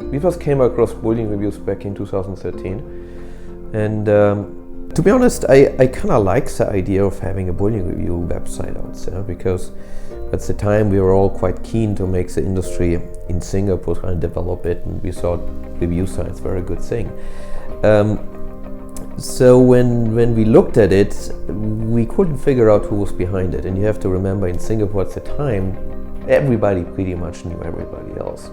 We first came across Bullion Reviews back in 2013, and to be honest, I kind of like the idea of having a Bullion Review website out there, because at the time we were all quite keen to make the industry in Singapore try and develop it, and we thought review sites were a good thing. So when we looked at it, we couldn't figure out who was behind it. And you have to remember, in Singapore at the time, everybody pretty much knew everybody else.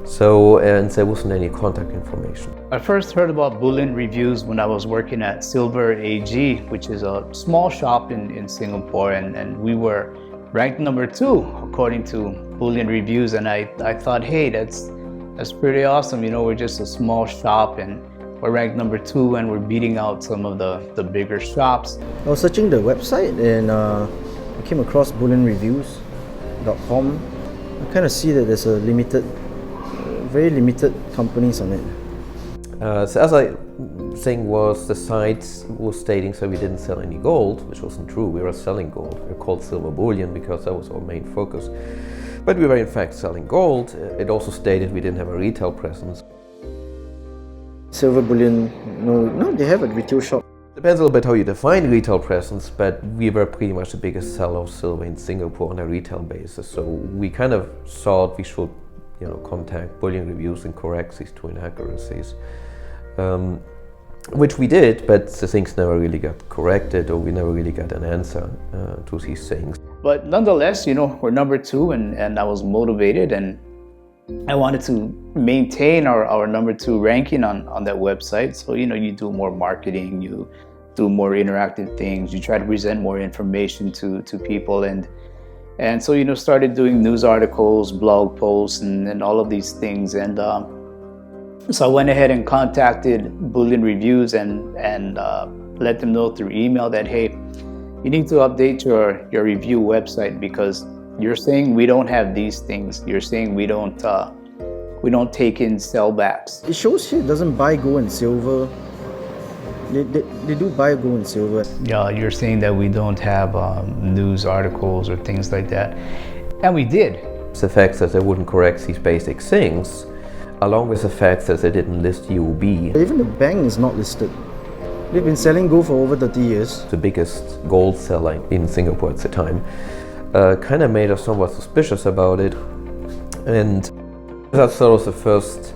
So, and there wasn't any contact information. I first heard about Bullion Reviews when I was working at Silver AG, which is a small shop in Singapore, and we were ranked number 2 according to Bullion Reviews. And I thought, hey, that's pretty awesome. You know, we're just a small shop and we're ranked number 2 and we're beating out some of the bigger shops. I was searching the website and I came across bullionreviews.com. I kind of see that there's a very limited companies on it. So as I think was, the site was stating that we didn't sell any gold, which wasn't true. We were selling gold. We were called Silver Bullion because that was our main focus. But we were in fact selling gold. It also stated we didn't have a retail presence. Silver Bullion, no, they have a retail shop. Depends a little bit how you define retail presence, but we were pretty much the biggest seller of silver in Singapore on a retail basis. So we kind of thought we should, contact Bullion Reviews and correct these 2 inaccuracies, which we did, but the things never really got corrected, or we never really got an answer to these things. But nonetheless, we're number 2, and I was motivated, and I wanted to maintain our number 2 ranking on that website. So, you do more marketing, you do more interactive things, you try to present more information to people, and so, started doing news articles, blog posts, and all of these things. And so I went ahead and contacted Bullion Reviews and let them know through email that, hey, you need to update your review website, because you're saying we don't have these things. You're saying we don't take in sellbacks. It shows here it doesn't buy gold and silver. They do buy gold and silver. Yeah, you're saying that we don't have news articles or things like that, and we did. The fact that they wouldn't correct these basic things, along with the fact that they didn't list UOB. Even the bank is not listed. They've been selling gold for over 30 years. The biggest gold seller in Singapore at the time. Kind of made us somewhat suspicious about it, and that's sort of the first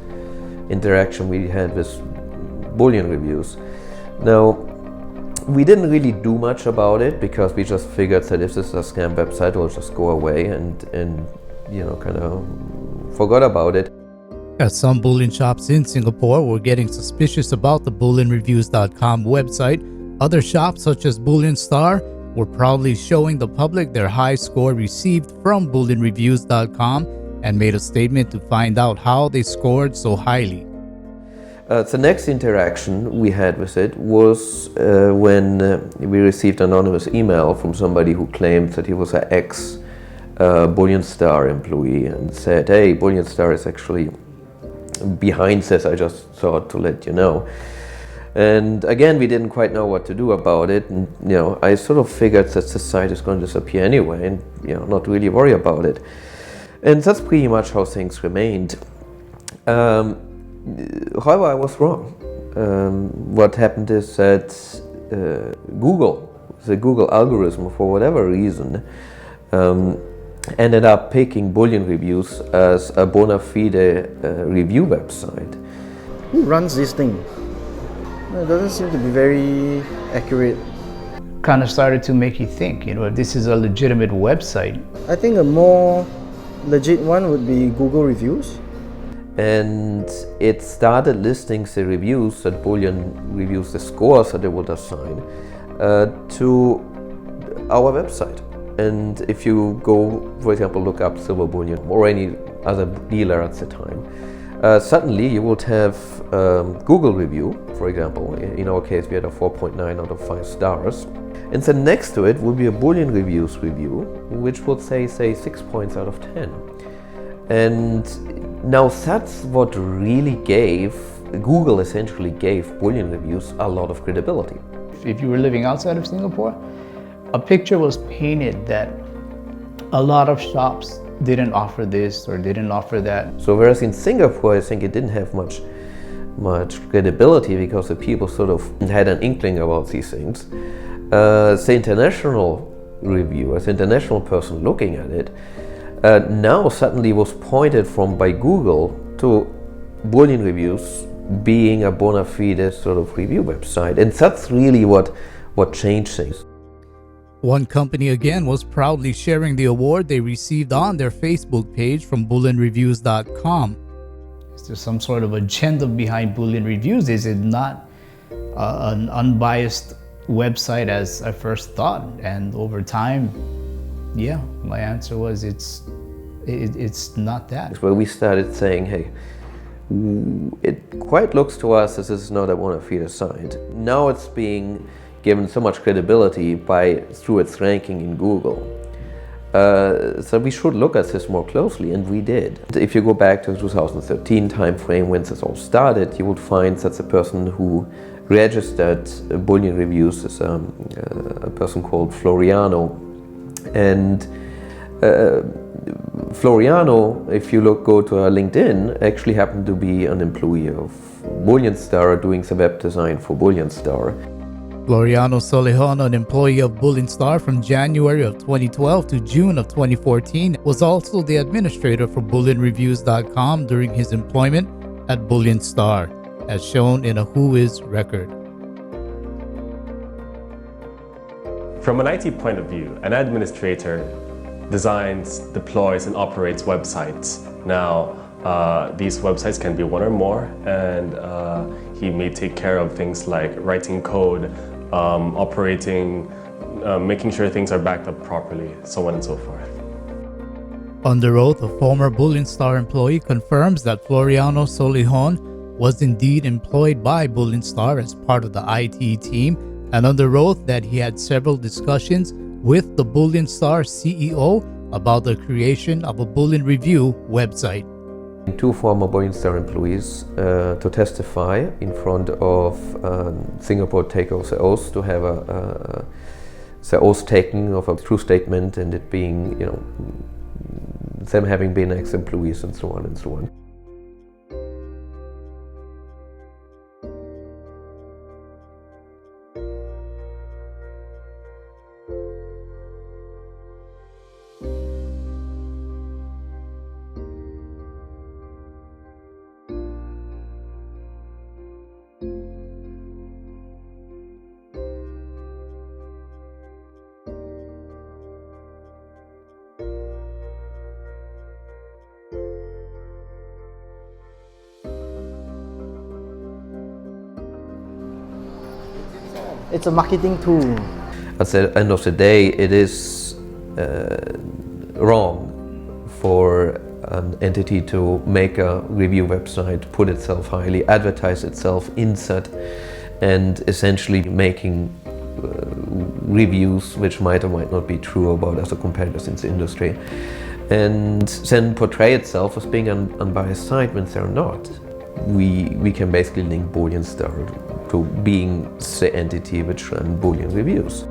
interaction we had with Bullion Reviews. Now, we didn't really do much about it, because we just figured that if this is a scam website, it'll just go away, and kind of forgot about it. As some bullion shops in Singapore were getting suspicious about the bullionreviews.com website, other shops such as Bullion Star were proudly showing the public their high score received from bullionreviews.com and made a statement to find out how they scored so highly. The next interaction we had with it was when we received an anonymous email from somebody who claimed that he was an ex-Bullion Star employee, and said, hey, Bullion Star is actually behind this, I just thought to let you know. And again, we didn't quite know what to do about it, and I sort of figured that the site is going to disappear anyway, and not really worry about it. And that's pretty much how things remained. However, I was wrong. What happened is that the Google algorithm, for whatever reason, ended up picking Bullion Reviews as a bona fide review website. Who runs this thing? It doesn't seem to be very accurate. Kind of started to make you think, if this is a legitimate website. I think a more legit one would be Google Reviews. And it started listing the reviews that Bullion Reviews, the scores that they would assign, to our website. And if you go, for example, look up Silver Bullion or any other dealer at the time, suddenly you would have Google review, for example. In our case, we had a 4.9 out of 5 stars. And then next to it would be a Bullion Reviews review, which would say 6 points out of 10. And now that's what really Google essentially gave Bullion Reviews a lot of credibility. If you were living outside of Singapore, a picture was painted that a lot of shops didn't offer this or didn't offer that. So whereas in Singapore, I think it didn't have much credibility because the people sort of had an inkling about these things. The international reviewer, the international person looking at it, now suddenly was pointed from by Google to Bullion Reviews being a bona fide sort of review website, and that's really what changed things. One company again was proudly sharing the award they received on their Facebook page from bullionreviews.com. Is there some sort of agenda behind Bullion Reviews? Is it not an unbiased website as I first thought? And over time, yeah, my answer was it's not that. Where we started saying, hey, it quite looks to us as this is not a bona fide site. Now it's being given so much credibility through its ranking in Google. So we should look at this more closely, and we did. If you go back to the 2013 timeframe when this all started, you would find that the person who registered Bullion Reviews is a person called Floriano. And Floriano, if you go to her LinkedIn, actually happened to be an employee of Bullion Star doing the web design for Bullion Star. Floriano Solejon, an employee of Bullion Star from January of 2012 to June of 2014, was also the administrator for bullionreviews.com during his employment at Bullion Star, as shown in a Who Is record. From an IT point of view, an administrator designs, deploys, and operates websites. Now, these websites can be one or more, and he may take care of things like writing code, operating, making sure things are backed up properly, so on and so forth. Under oath, a former Bullion Star employee confirms that Floriano Solejon was indeed employed by Bullion Star as part of the IT team, and under oath that he had several discussions with the Bullion Star CEO about the creation of a Bullion Review website. Two former Bullion Star employees to testify in front of Singapore Takeover the Oath, to have the oath taken of a true statement, and it being, them having been ex-employees and so on and so on. It's a marketing tool. At the end of the day, it is wrong for an entity to make a review website, put itself highly, advertise itself in that, and essentially making reviews which might or might not be true about other competitors in the industry, and then portray itself as being an unbiased site when they're not. We can basically link Bullion Star to being the entity which ran Bullion Reviews.